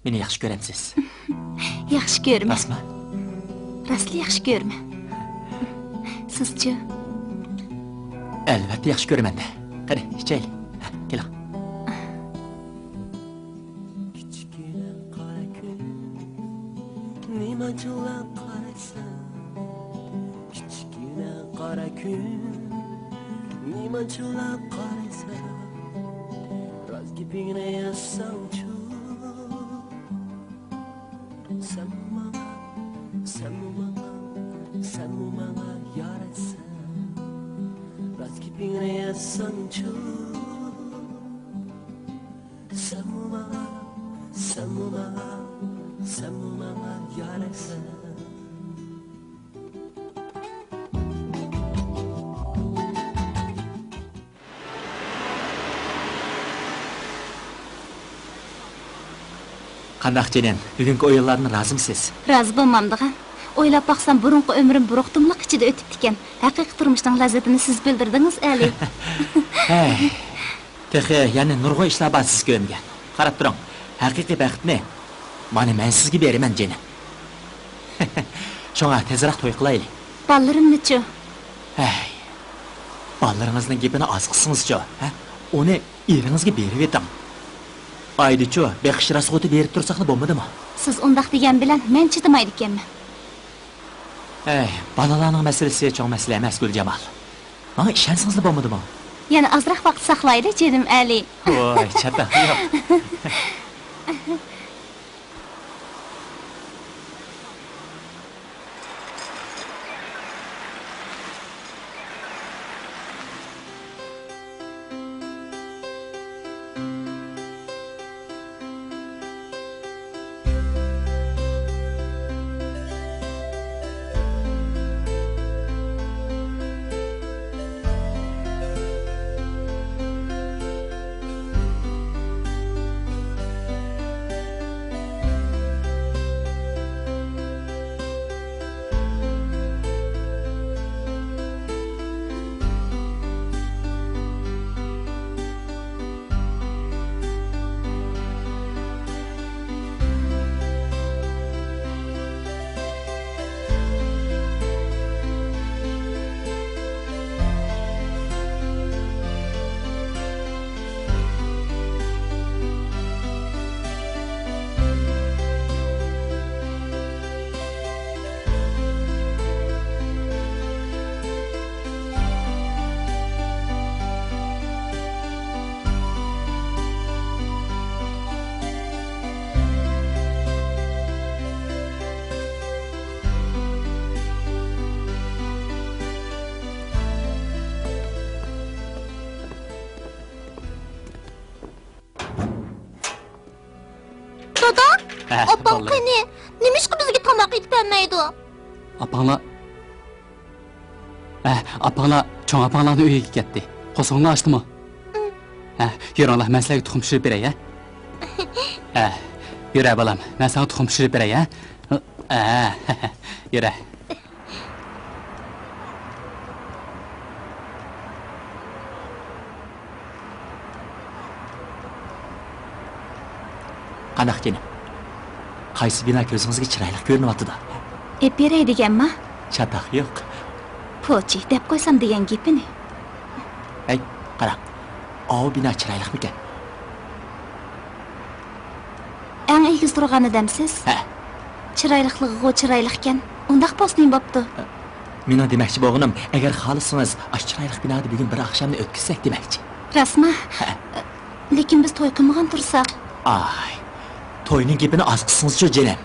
Meni yaxshi ko'ramsiz. Yaxshi ko'rma. Rasmi? Rostli yaxshi ko'rma. Sizchi? Albatta yaxshi ko'raman-da. Qani, ichaylik. Keling. Nimacılab qarasan, kichkina qora kun. Nimacılab qarasan, roz gapingni yozsang-chu. Sen manga yarasan, roz gapingni yozsang-chu. Sen manga yarasan. Qandaq jenem, bugungi o'yinlarni rozimisiz? Rozi bo'lmamdigan. O'ylab baqsam, burunqi umrim buruqtumliq ichida o'tibdi ekan. Haqiqiy turmushning lazzatini siz bildirdingiz, Ali. Hey. Texi, ya'ni nurg'un ishlar bor siz ko'mgan. Qarab turing. Haqiqiy baxtni mana men sizga beraman jenim. Shunga tezroq to'y qilaylik. Bolarimni-chi? Hey. Bolaringizning gapini oz qilsingizchi, ha? Uni eringizga berib eting. Aydi-chu, beqish rasxoti berib tursaqni bo'lmadimi? Siz undaq degan bilan men chidamaydi ekanman. Hey, bolalarning masalasi cho'ng masala emas, Guljamol. Menga ishonsangizlar bo'lmadimi? Yana azroq vaqt saqlaydi, jedim Ali. Voy, chata, yo'q. Opam qani, nimishqa bizga tomoq etib bermaydi? Apanglar cho'ng apanglarning uyiga ketdi. Qo'sog'ini ochdimi? Yuringlar, men sizlarga tuxum pishirib beray, ha? Yura bolam, men senga tuxum pishirib beray, ha? Yura. Qanaq jenim? Qaysi bino ko'zingizga chiroyli ko'rinyapti-da? Beray deganmi? Chataq yo'q. Pochi deb qo'ysam degan gapini. Ey, qara. O bino chiroylimikan? Eng egiz turganidamsiz? Ha. Chiroyliqligiga chiroyli ekan. Undaq postning bo'pti. Meni demoqchi bo'lganim, agar xohlasangiz, ash chiroyli binoda bugun bir oqshomni o'tkazsak demoqchi. Rasmi? Lekin biz to'y qilmagan tursak. Ay. To'yning gapini oz qilsangiz-chi, jenim.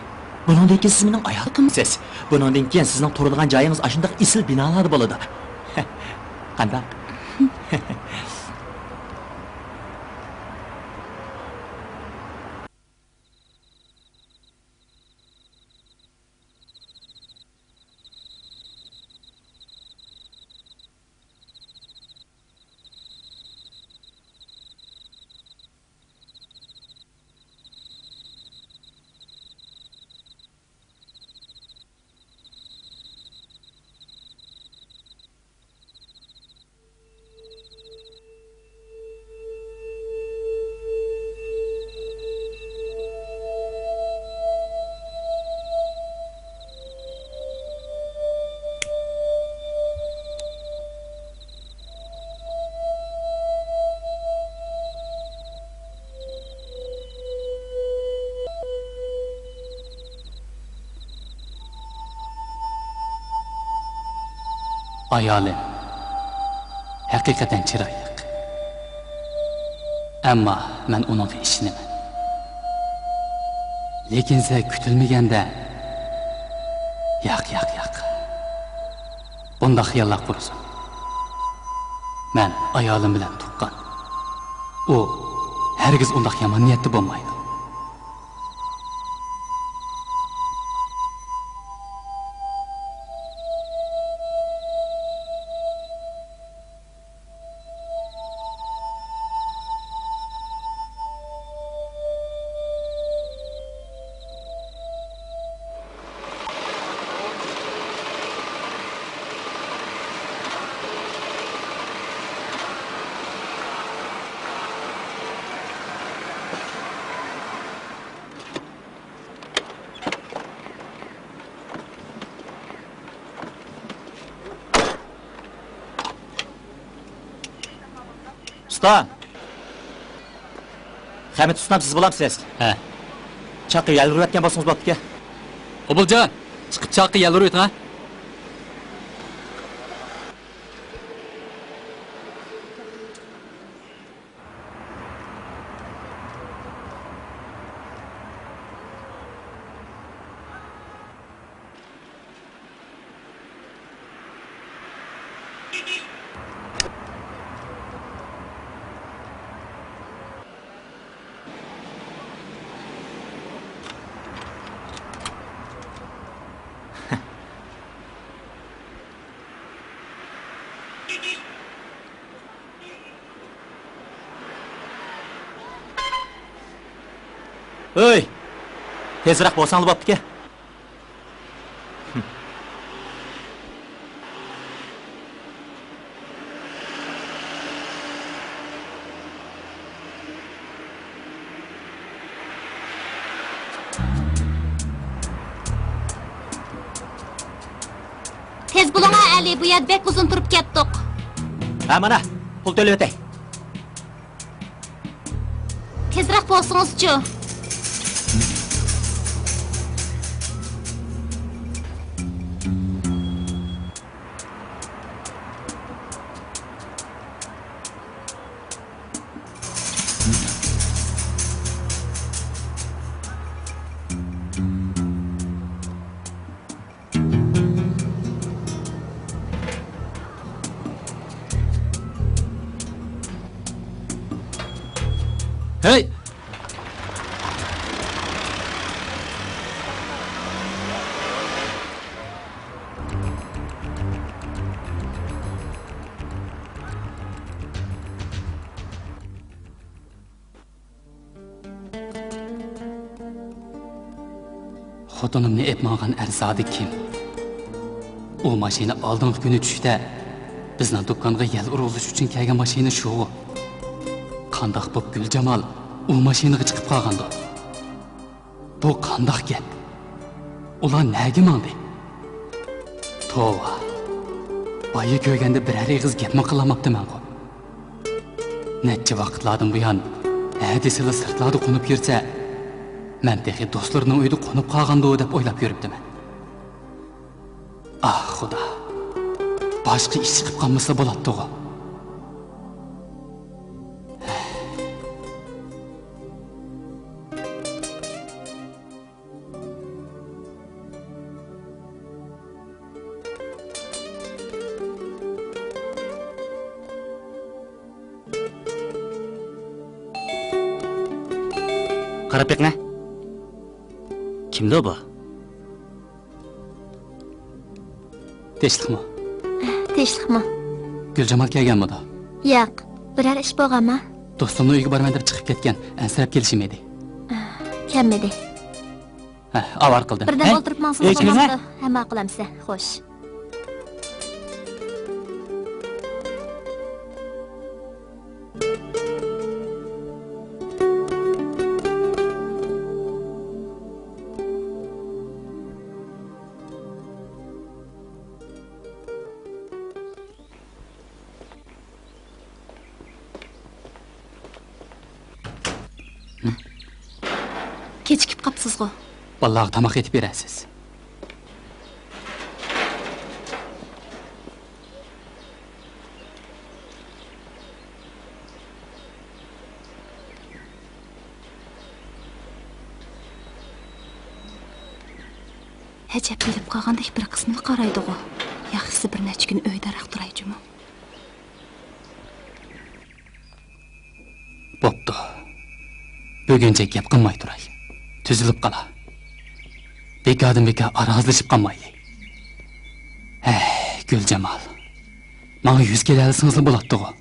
Buningdan keyin siz mening oyoqimsiz. Buningdan keyin sizning turadigan joyingiz ashundaq isil binolarda bo'ladi. Qanday? Ayolim haqiqatan chiroyli. Ammo men uningga ishonaman. Lekin siz kutilmaganda yo'q. Bunda xiyollar qursin. Men ayolim bilan tuqqan. U hergiz undaq yomon niyatli bo'lmaydi. Usta! Hamid ustam siz bo'lamsiz? Ha. Chaqqa yalvirayotgan bo'lsangiz bo'pti-ku. Obuljon, chiqib chaqqa yalvirib ha? Oy! Tezroq bo'lsangiz bo'pti-ku. Tez bo'ling Ali, bu yerda bek uzun turib ketdik. Ha mana, pul to'lab o'tay. Tezroq bo'lsangiz-chi. Hey! Xotinimni epmagan arzodi kim? U mashina oldingi kuni tushda bizning do'konga yal urilish uchun kelgan mashina shu. Qandaq bo'p Guljamal u mashinaga chiqib qolgandi. Bu qandaq gap? Ular nega mandi? Tova. Boyi ko'rganda biror ig'iz gapmi qilamabdiman-ku. Necha vaqtlardan buyon hadislar sirtlarda qo'nib yursa, men texi do'stlarning uyida qo'nib qolgandi deb o'ylab yuribdiman. Ah, Xudo. Boshqa ish chiqib qolmasa bo'ladi-ku. Qarab beqna. Kimdi bu? Tinchlikmi? Tinchlikmi? Guljamal kelganmidi? Yo'q, biror ish bo'lganmi? Do'stimning uyiga borman deb chiqib ketgan. Ansirab kelishim edi. Kelmadi. Ha, avar qildim. Birdan o'tirib mansiz bo'lmasa, hamma qilamsa. Xo'sh. Kechikib qapsiz-ku. Vallahi tamoq etib berasiz. Həcəb bilib qalğandək bir qismini qaraydı o. Yaxşısı bir neçə gün öydaraq duraycımı. Boptu. Bugünce gap qilmay turay. Tüzülüp qala. Bekadan beka arazlashib qolmayli. Guljamal. Manga 100 kelalsingizli bo'latdi-ku.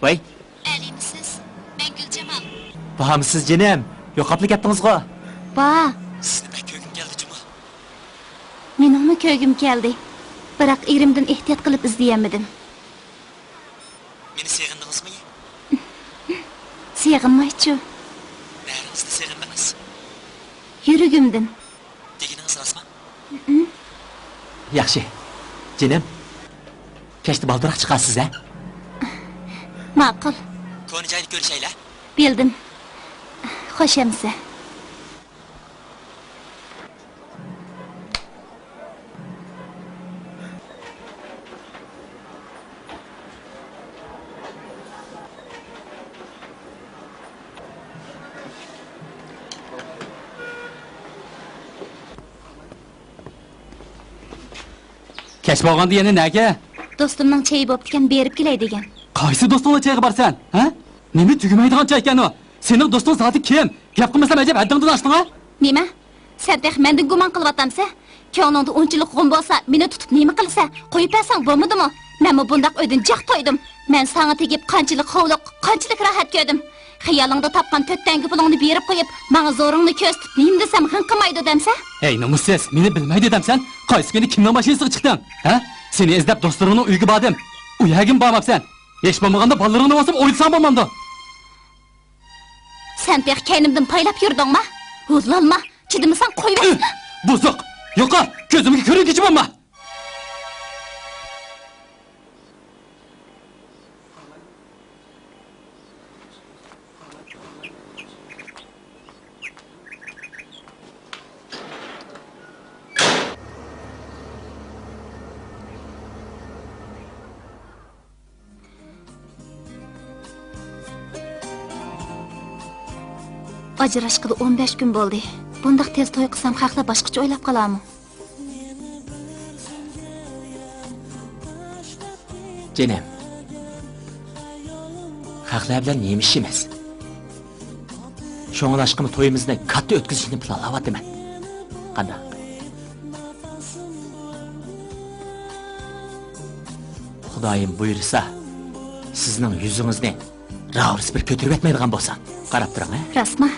Vay, Əlimsiz, mən Gülcemal. bahamısız jenem. Yo'qoplab ketdingiz-ku. Ba, Sizni ben ko'gim keldi, Jumal. meningmi ko'gim keldi. Biroq erimdan ehtiyot qilib izlayolmadim. Meni seg'indingizmi? Seg'inmaychi, Näringizni seg'indingiz? yuragimdan. Deganingiz rostmi? Yaxshi. Jenem. Kechda baldiroq chiqasiz, ha? Ma'qul, Ko'ni joyda ko'rishaylar. bildim. Xo'sh emsa. Kech bo'lganda yana nega? Do'stimning chayi bo'ptikan berib kelay degan. Qaysi do'stingla chayga borsan? Ha? Nima tugamaydigan chay ekan u? Sening do'sting zoti kim? Gap qilmasam ajab haddingdan oshding ha? Nima? Sen tex mendan gumon qilyapsansa, ko'nglingda unchalik g'um bo'lsa, meni tutib nima qilsa, qo'yib bersang bo'lmadimi? Menmi bundaq o'ydin jaq to'ydim. Men sana tegib qanchalik hovliq, qanchalik rohat ko'rdim. Xiyolingda topgan 4 tanga pulingni berib qo'yib, menga zo'ringni ko'rsatib, nima desam hinqimaydi demsa? Ey nomussiz, meni bilmaydi demsan, qaysi kuni kimning mashinasiga chiqding? Ha? Seni izlab do'stlaringning uyiga bordim. Uyagim bormabsan. Hech bo'lmaganda bolalaringni bosib o'lsam bo'lmamdi. Sen tex kaynimdan paylab yurdingmi? O'zlanma, chidimisan qo'yib. Buzuq. Yo'qol, ko'zimga ko'ringichi bo'lma. Ajrashqili 15 kun bo'ldi. Bundaq tez to'y qilsam haqla boshqacha o'ylab qolarmi? Jenem. Haqlar bilan nima ishimiz? Sho'ng'il aşkımı to'yimizni katta o'tkazishni planlayapman. Qanday? Xudoyim buyursa, sizning yuzingizni raurs bir ko'tarib etmaydigan bo'lsa, qarab turing, ha? Rasma.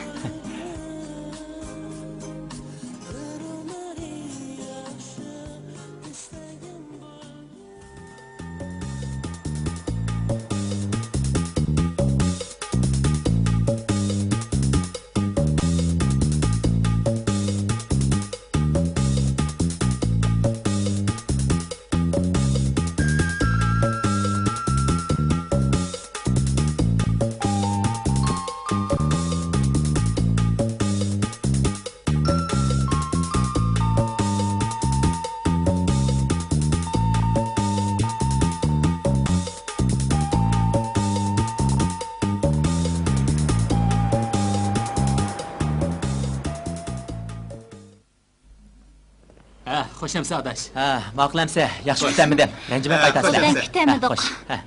Xo'shamsa adash. Ha, ma'qulamsa, yaxshi kutamidim. Ranjimay qaytasizlar. Xudodan kutamidik. Xo'sh. Ha,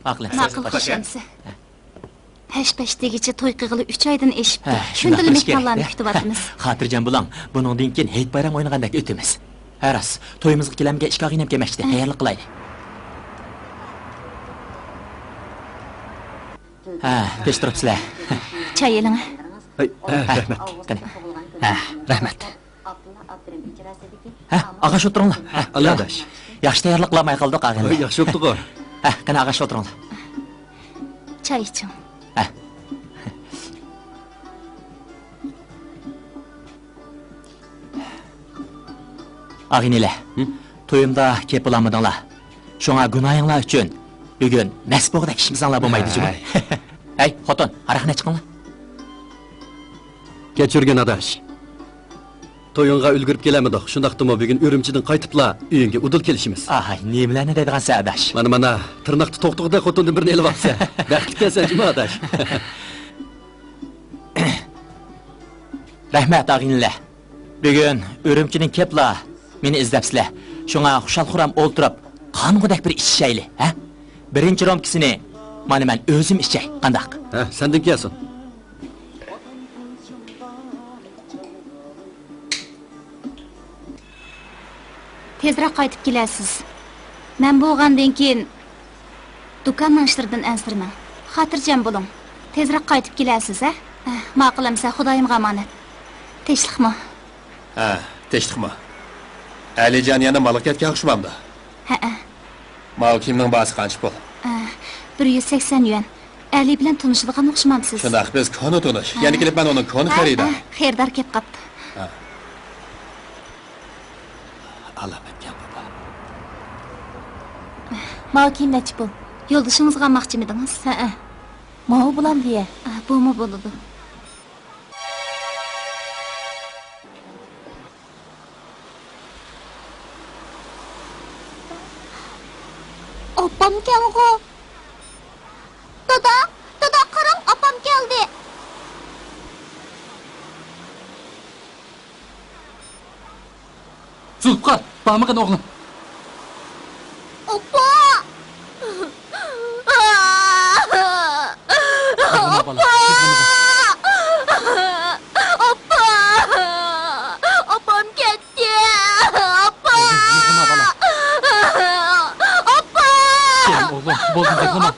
ma'qulamsa. Ma'qul xo'shamsa. Pesh-peshligicha to'y qilg'ili 3 oydan eshibdi. Ha, Shunda shunday qilish kerak. mehmonlarni kutyapmiz. Xotirjam bo'ling. Buningdan keyin hayit bayram o'ynagandek o'tamiz. Haras, to'yimizga kelamga ishqa qiynab kelmoqchi. Tayyorlik qilaylik. Ha, pesh turibsizlar. Choy eling. Rahmat. Qani. Ha, rahmat. Ha, og'ash o'tiringlar. Ha, Aladash. yaxshi tayyorlik qilmay qoldik, og'aylar. Yaxshi o'tdi-ku. Ha, qani og'ash o'tiringlar. Choy iching. Ha. Ağiniler, to'yimda kep bo'lamidinglar. Shunga gunoyinglar uchun Bugun nasbog'da ishimizlar bo'lmaydi juma. Hey, xotin, araqni chiqinglar. Kechirgin adash. To'yinga ulgurib kelamidik. Shundaqdimi bugun Urumchidan qaytibla uyingga udul kelishimiz. Ay, nimalarni deydigan sadash? Mana tirnoqni to'qtiqda xotindan birini elib olsa. Baxtli kelsan juma adash. Rahmat og'inlar. Bugun Urumchining kepla meni izlabsizlar. Shunga xushal-xuram o'ltirib, qanqudek bir ishshayli, ha? Birinchi romkisini mana men o'zim ishchay, qandaq? Ha, sendan kelsin. Tezroq qaytib kelasiz. Men bo'lgandan keyin do'konning ishlardan ansirmang. Xotirjam bo'ling. Tezroq qaytib kelasiz, ha? Ma'qulamsa Xudoyimga omonat. Tinchlikmi? Ha, tinchlikmi? Alijon yana malakatga o'xshamamdi. Ha. Mal kimning basi qancha pul? 180 yuan. Ali bilan tanishadigan o'xshamamsiz. Shundaq biz koni tonish. Yana kelib men uni koni xaridor. Xerdor kelib qopti. Alloh etgan baba. Mal kim nechi pul? Yo'ldishingizga olmoqchimidingiz? Ha. Mau bilan diye. Bumi bo'ladi. Opam keldi. Dada qarang, opam keldi. Zulqar, barmag'in o'g'lim. Opa! Opa! Opam ketdi. Opa! Opa! Keling o'g'lim, bo'ldi yig'lama.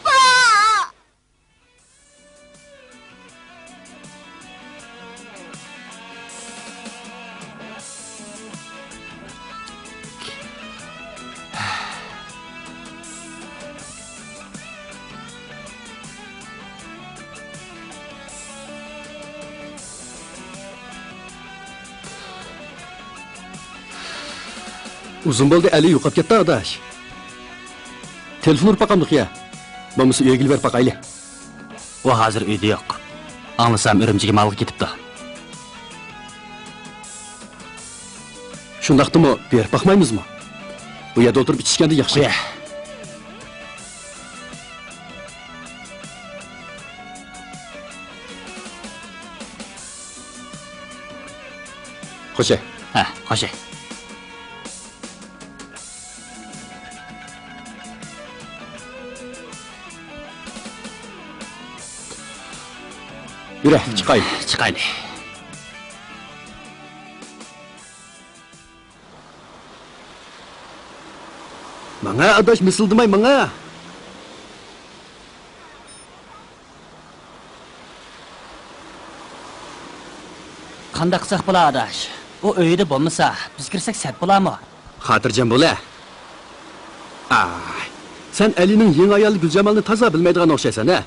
Uzun bo'ldi Ali yo'qolib ketdi adash. Telefon urib baqamdiq ya. Bo'lmasa uyga kelib baqayli. U hozir uyda yo'q. Anglasam Urumchiga malga ketibdi. Shundaqdimi, berib baqmaymizmi? Bu yerda o'tirib ichishganda yaxshi. Xo'sh. Ha, xo'sh. Yürü, çıkayım. Chiqayli. Mana adaş misildimay mana. Qanday qilsak bo'ladi adash? U uyda bo'lmasa, biz kirsak sat bo'larmi? Xotirjam bo'la. Ay, sen Ali'nin yeni ayarlı Gülcemal'ni taza bilmeydiğin o'xshaysan, ha?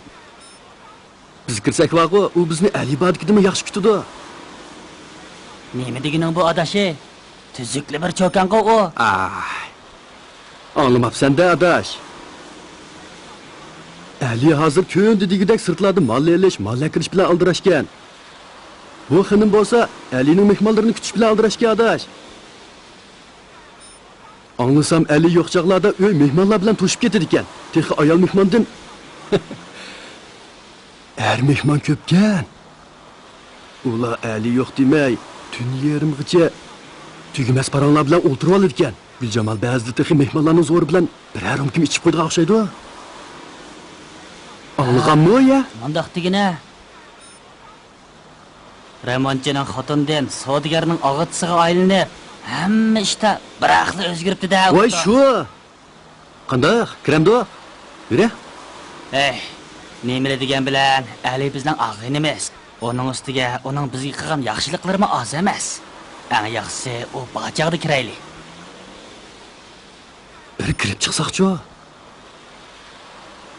Biz kirsak vaqo, u bizni Ali badikidimi yaxshi kutdi. Nima degining bu adashi? Tuzukli bir cho'kanqa u. Ay. Anlamapsan-da adaş. Ali hazır köyün dedigidek sırtladı mal elish, mal kirish bilan aldirashgan. Bu xinim bo'lsa, Alining mehmonlarini kutish bilan aldirashgan adaş. Anglasam Ali yo'q chaqlarda uy mehmonlar bilan to'shib ketadi ekan. Texi ayol mehmondan er mehmon ko'pkan. Ular Ali yo'q demay, tun yerimgacha tugumas paranglar bilan o'tirib olar ekan. Guljamal ba'zida texi mehmonlarning zo'ri bilan birer kim ichib qo'ydigan o'xshaydi. Anlaganmi ya? Mundaq degina. Remontchining xotindan savdogarning og'itisiga aylanib, hamma ishda biraqli o'zgaribdi-da. Voy shu. Qanday? Kiramdi? Yura. Ey, nima degan bilan Ali bizning og'inimiz. Uning ustiga uning bizga qilgan yaxshiliklari oz emas. Eng yaxshisi u bachaqda kirayli. Bir kirib chiqsaqchi.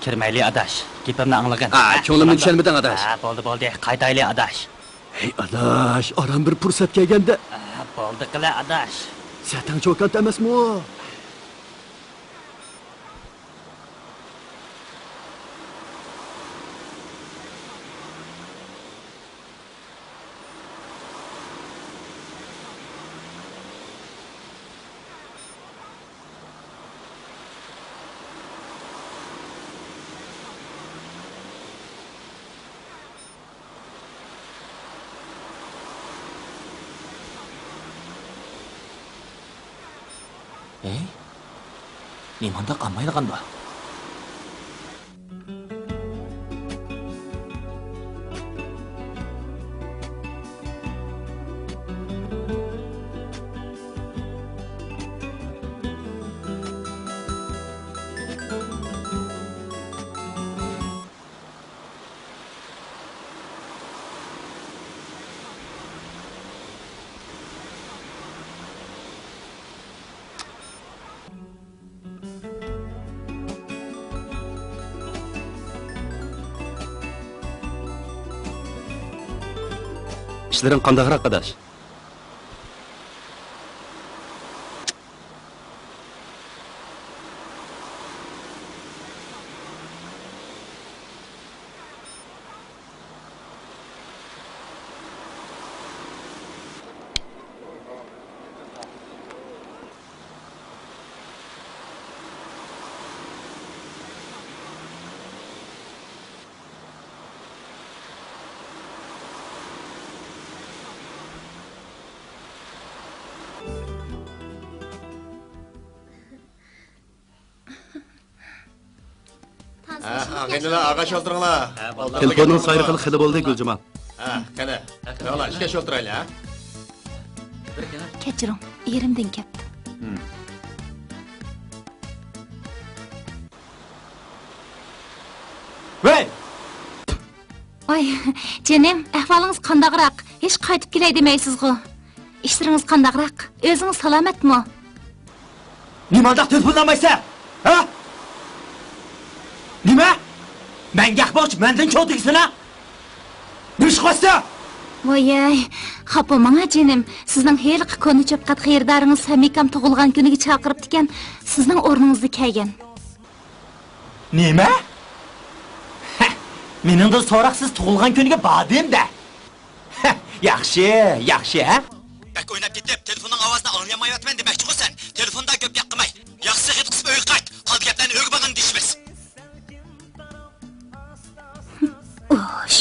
Kirmayli adash. Gapimni anglagan. Ko'nglimni tushunmading adash. Bo'ldi. Qaytayli adash. Hey adash, aram bir fursat kelganda. Bo'ldi qila adash. Satang cho'kant emasmi? Ey, limanda qanmaydiqanda? İşlerin qandaq arkadaş? Ağaylar, ağaç olduringlar. Telefonun sayrıqılı xili bo'ldi Guljamal. Ha, qani. Yo'qlar, ishga sho'ltiraylar, ha? Kechiring, erimdan ketdi. Hey! Voy, jenim, ahvolingiz qandaqroq? Hech qaytib kelay demaysiz-ku. İşleriniz qandaqroq? O'zingiz salomatmi? Nimandaq telefonlamaysa? Ha? Nima? Men gaqmoqchi, mendan cho'tigsana. Nima chiqyapti? Voy, xafa bo'lmang jenim. Sizning heliq koni cho'pqat xayirdaringiz Hamikam tug'ilgan kuniga chaqiribdi ekan, sizning o'rningizni kaygan. Nima? Meningdir so'raqsiz tug'ilgan kuniga bordim-da. Yaxshi, ha? Bak o'ynab ketib, telefonning ovozini anglamayapman demoqchi qo'ysan. Telefonda ko'p gap qilmay. Yaxshi hid qisib uyga qayt. Qoldi gaplarni o'rib olgan deyishimiz. Osh.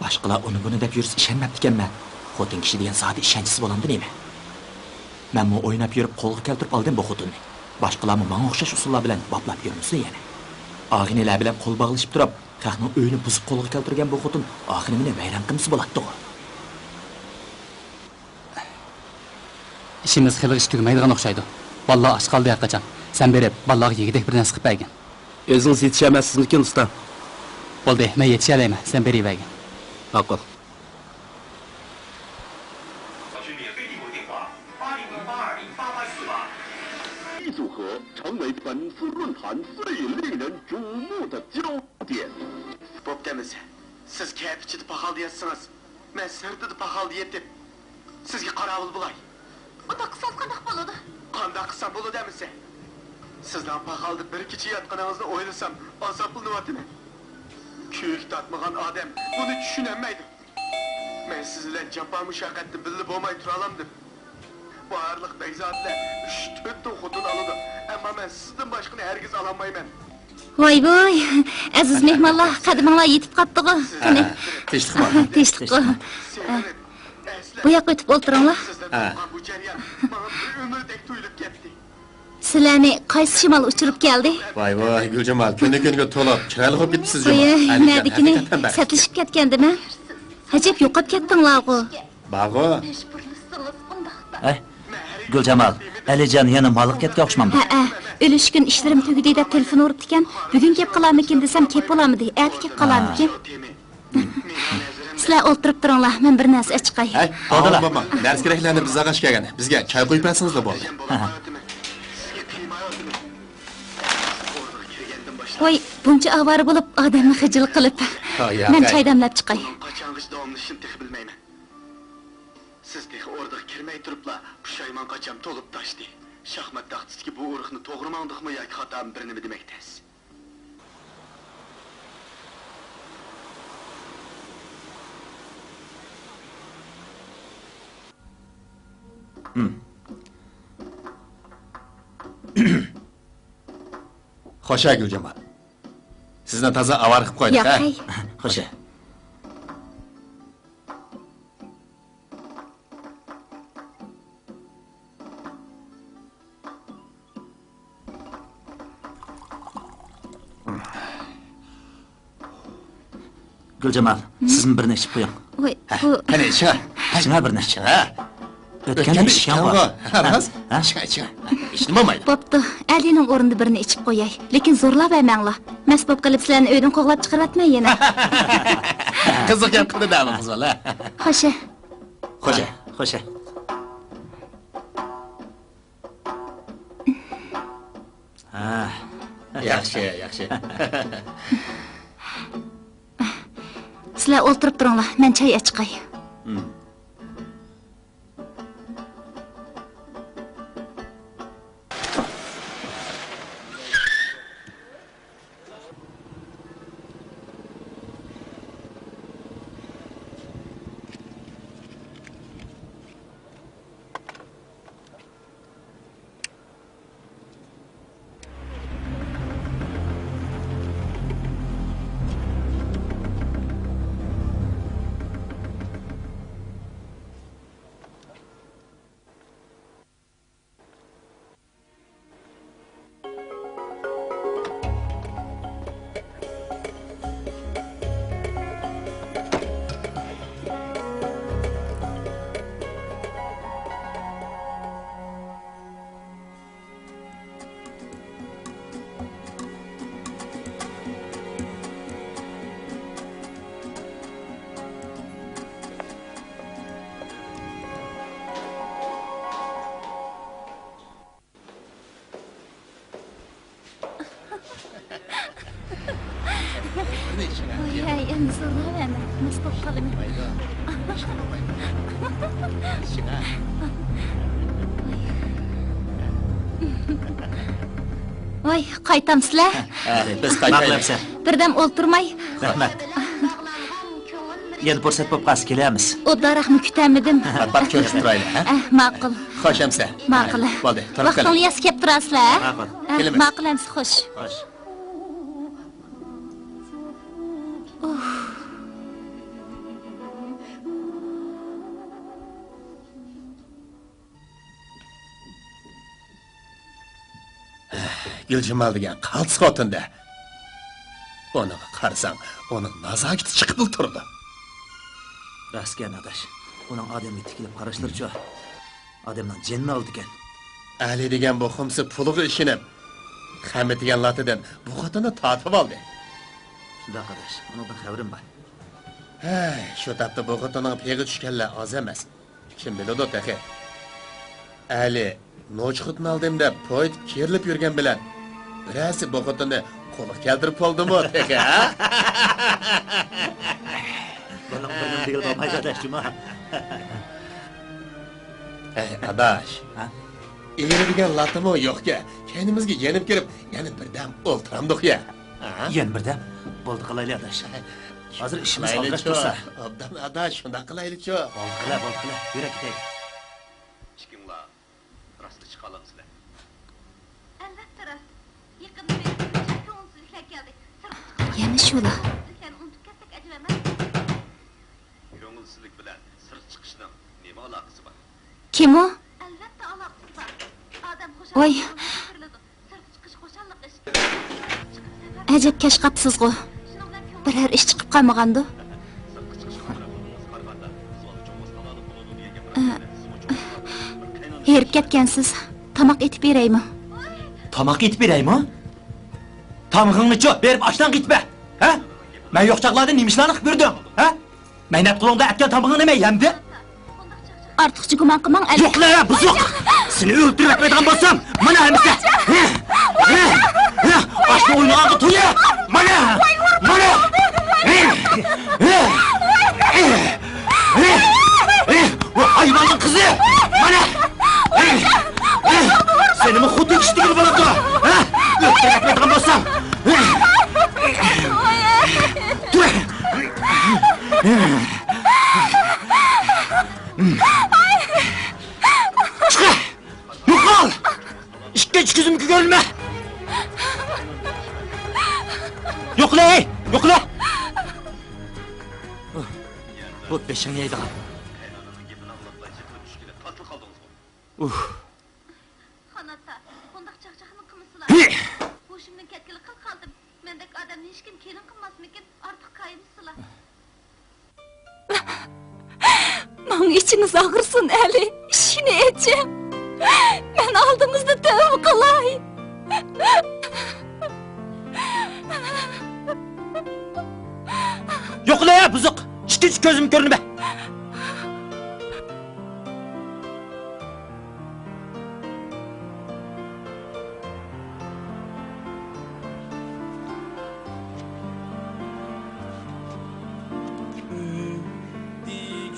Boshqalar uni buni deb yursa ishonmabdi ekanman. Xotin kishi degan soat ishonchsiz bo'lamdi nima? Men bu o'ynab yurib qo'lga keltirib oldim bu xotinni. Boshqalar menga o'xshash usullar bilan boplab yurmasa yana. Og'inilar bilan qo'l bog'lashib turib, qahning uyini buzib qo'lga keltirgan bu xotin oxiri meni vayron qilmasa bo'ladi-ku. İşimiz xili iş tugmaydigan o'xshaydi. Vallahi och qoldi qachon. Sen berib, vallahi yegidek bir narsa qilib bergin. O'zingiz yetishemezsizmikin usta? Bo'ldi, men yetishalayman. Sen berib bergin. Ma'qul. 是免费订购电话8008208848组合成为本次论坛最令人瞩目的焦点。 Bo'ptimiz. Siz kapichida paxal deyapsiz. Men sirtida paxal deyapti. Sizga qarovul bo'lay. Unda qilsam qanday bo'ladi? Qanday qilsam bo'ladi demisa? Sizdan paxalda bir kecha yotganingizni o'ylasam, azoblanyapman. Kuyuk tatmagan odam buni tushunmaydi. Men siz bilan jafo mushaqqatni bilib bo'lmay tura olamdim. Barliq bekzodlar 3-4 xotin oladi. Ammo men sizdan boshqani hargiz ololmayman. Voy, aziz mehmonlar, qadiminglar yetib qoldi-ku. Qani, Tinchlikmi? tinchlik-ku. Bu yoqqa o'tib o'tiringlar. Bu jarayon menga bir umrdek tuyulib ketdi. Sizlarni qaysi shimol uchirib keldi? Voy, Guljamal, kuniga to'lib, chiroyli bo'lib ketibsiz Voy, janob. nadikini satlashib ketgandimi? Ajab yo'qolib ketdinglar-ku. Bag'o. Ay, Guljamal, Alijon yana moliqatga o'xshamamdi. Ha, o'lish kun ishlarim tugadi deb telefon uribdi ekan. Bugun kelib qolarmikin desam, kelib qolamidi? Ati kelib qolarmikin? Sizlar o'tirib turinglar, men bir narsa chiqay. Hey, bo'ldilar. Dars keraklarni bizga g'ash kelgan. Bizga choy qo'yib bersangizlar bo'ldi. Voy, buncha avara bo'lib, odamni xijil qilib. Men choy damlab chiqay. Qachongacha davomlashishini texi bilmayman. Siz texi o'rniga kirmay turiblar, pushaymon qachon to'lib tashdi. Shaxmat taxtidagi bu urug'ni to'g'rimandikmi yoki xatomi bir nima demakdasiz? Xo'sh, Guljamal. Sizni toza avar qilib qo'ydik, ha? Yo'q, Xo'sh. Gülcemal, sizin birini içip koyun. Voy, bu Qani iching. İçine birini. Ötken bir içken var. Aras. Iching. Ichni bo'lmaydi. Boptu, Alining o'rnida birini ichib qo'yay. Lekin zo'rlab aymanglar. Mas bo'p qilib sizlarni uydan qo'g'lab chiqaryapman yana. Qiziq gap qildi-da qiz bola. Xo'sh. Xo'ja, xo'ja. Ha, Yaxshi, yaxshi. Sizlar o'ltirib turinglar, men choy ichqay. Voy, endi zo'rlab ayman. Mas bo'p qolaman. Voy, qaytamsizlar? Biz qaytaylik. maqlabsan. Birdam o'ltirmay, Rahmat. Yana fursat bo'lib qas kelamiz. o'dlaraqni kutarmidim. Bat ko'rishib turaylik, ha? Ma'qul. Xo'sh amsa. Ma'qul. Bo'ldi, turib Vaqtingiz qoling. yas kelib turasizlar? Ma'qul. Kelamiz. Ma'qulamiz, xo'sh. Xo'sh. Guljimal degan qaltis xotin-da. Uni qarasang, uning nazokati chiqib turdi. Raskan adash. Uning odamga tikilib qarashlaricha odamning jinni oldi ekan. Ali degan bu xumsi puliga ishinib, Hamid degan latidan bu xotinni tortib oldi. Shundoq adash. Uningdan xabarim bor. Hey, shu tapda bu xotinning pegi tushganlar oz emas. Kim biladi taxi. Ali nochxutni oldim deb poyt kerilib yurgan bilan birasi bu xotinni qo'lga keltirib qoldimi taxi, ha? Buning birini bilib olmaydi adash, juma. Hey, adash. Ha? Eri degan latimi yo'qga, kaynimizga yenib kirib, yana birdam o'ltiramdiq ya. Yana birdam bo'ldi qilaylik adash. Hozir ishimiz olg'ash tursa. Obdan adash, shunday qilaylik-ku. Bo'ldi qila. Yura ketaylik. Chiqinglar. Rostga chiqalamsizlar. Albatta rost. Yaqinda meni ko'ngilsizliklar keldi. Yana shular. Sizlarni unutib ketsak ajab emas. Ko'ngilsizlik bilan sir chiqishning nima aloqasi bor? Kim u? Albatta aloqasi bor. Odam Voy. sir chiqish xo'shallik ish. Ajab kashqabsiz-ku. Biror ish chiqib qolmagandu. Herib ketgansiz. Tomoq etib beraymi? Tomoq etib beraymi? Tomog'ingni-chi berib ochdan ketma. Ha? Men yo'qchaqlarda nimishlarni qilib berding, ha? Mehnat qilingda atgan tomog'ing nima yemdi? Ortiqcha gumon qilmang, Yo'qlar, buzuq. Seni o'ldirib atmaydigan bo'lsam, mana hamsa. Oshni o'ynag'anqa to'ya. Mana. Hayvanning qizi. Mana. Seni mi xuddi kishtigil bo'ladi? Ha? O'ldirib atmaydigan bo'lsam. Chiqa! Yo'qol! İşte gözüm görme! Yo'qla! Bu beşini yedi. Xonata, bundoq chaqchaqni qilmasizlar. Boshimdan ketgili qil qoldim. Mendek odamni hech kim kelin qilmasmikin? Ortiq qaymizsizlar. Bana içiniz ağırsın Ali. Şunu edeceğim. Ben aldığınızda tövbe kılay. Yok ulan ya buzuk. Hiç gözüm görünme.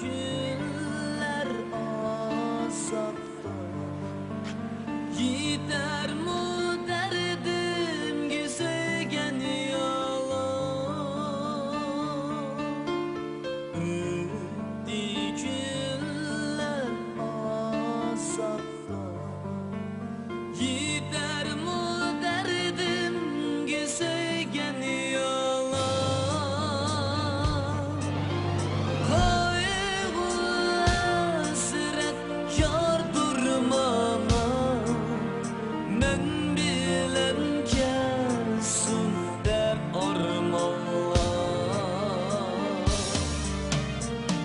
Günler azapta Gider mu derdim güzegen yalan Öldü günler azapta Gider mu derdim güzegen yalan Kaygı hasret yardırmama Men bilem kelsun der armağanlar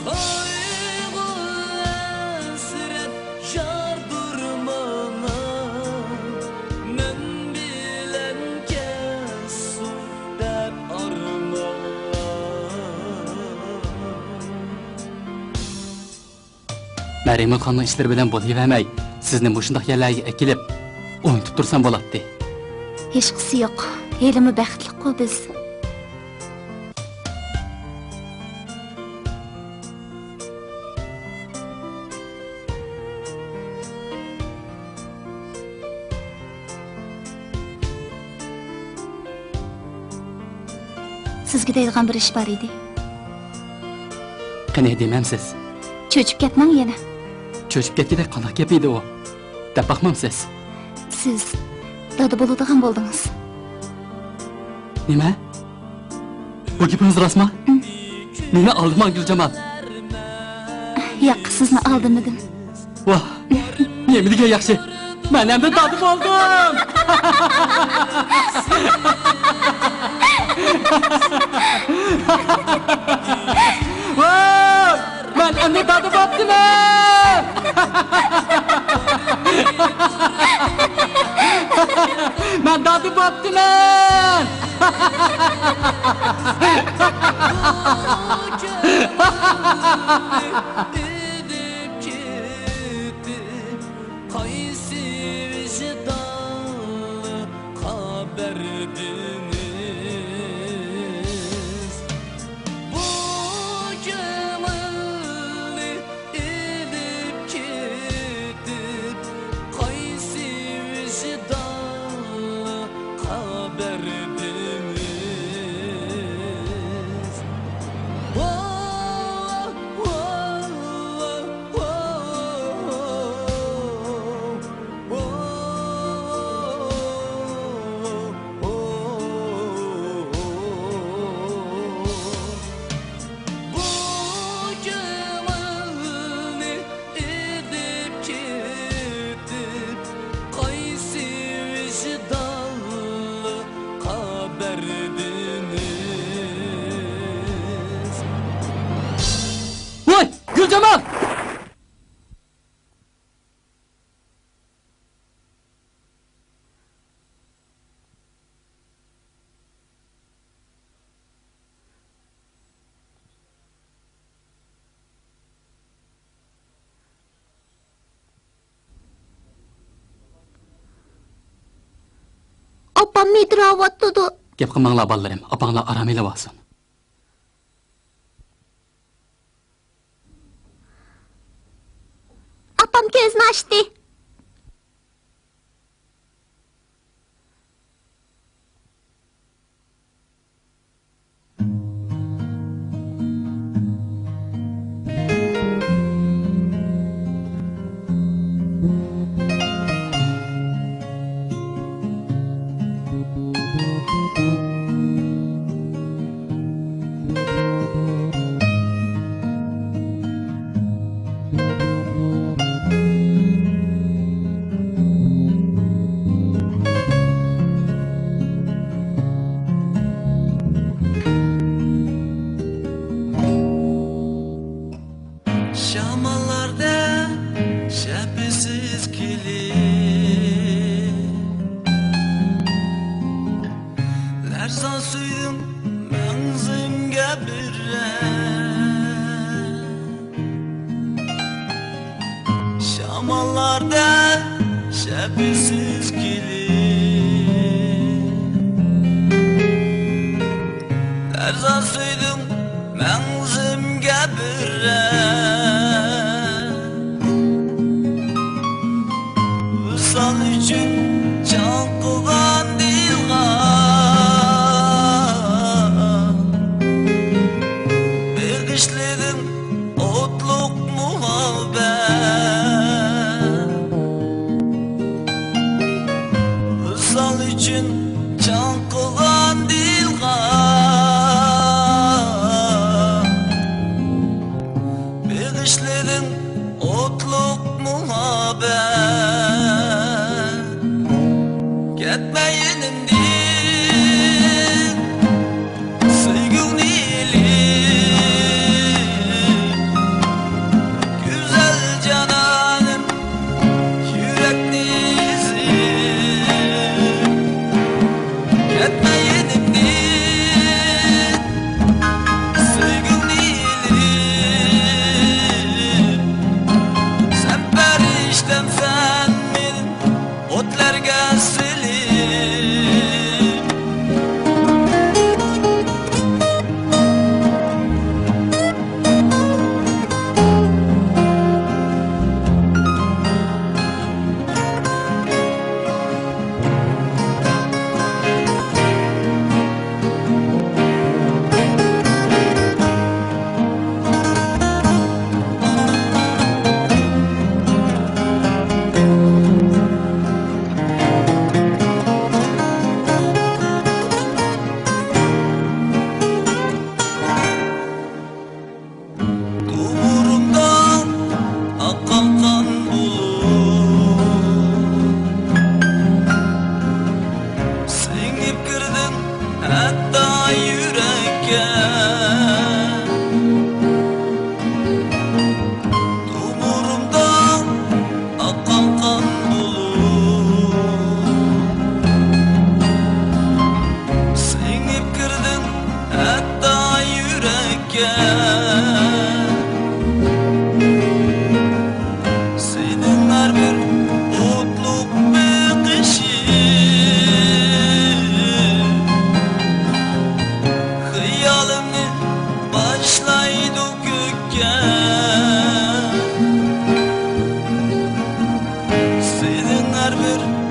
Kaygı hasret yardırmama Men bilem kelsun der armağanlar Meryem'in kanlı işleri bilen bolayıvermey. Sizni muşundaq yerlerge ekilip, oynatып tursam bolatdi. Hiç kısı yok. Elimi bəxtlik ko biz. Sizge deydigan bir iş var idi. Qani demamsiz. Çöçüp ketmang yana. Cho'chib ketgidek qanaq gap edi u? Deb baqmamsiz. Siz dada bo'ladigan bo'ldingiz. Nima? Bu gapingiz rostmi? Meni aldimi Guljamal? Yo'q, sizni aldimidim. Vah! Nima degan yaxshi. Men ham tatib oldim. Voy! Men ham tatib oldim. Men tatib oldim. Edip gitti Kaysi vicdanlı haberdiniz Bu cemalli edip gitti Kaysi vicdanlı haberdiniz Oh, oh, oh, oh, Bu cemalni edip gidip Kaysi vicdanlı haberdiniz Voy! Guljamal! Opam medravatdı. Gap qilmanglar bolalarim, opanglar aramila bo'lsin. Opam ko'zni ochdi. şepesiz kili Lersan suydum menzimge birre Şamallarda şepesiz kili Lersan suydum menzimge birre Vısal için can kılgan dilgan Begişledim otluk muhabbet Vısal için can kılgan dilgan Begişledim otluk muhabbet Ketmeyenim değil Sevgin Güzel cananım Yüreklisin Ketmeyenim değil Sevgin Sen periştem sen benim Otlarga silip Umurumdan akan kan bulur Singip girdin hatta yürekke Umurumdan akan kan bulur Singip girdin hatta yürekke Senin her bir otluk bekişi Hıyalını başlaydı gökke Senin her bir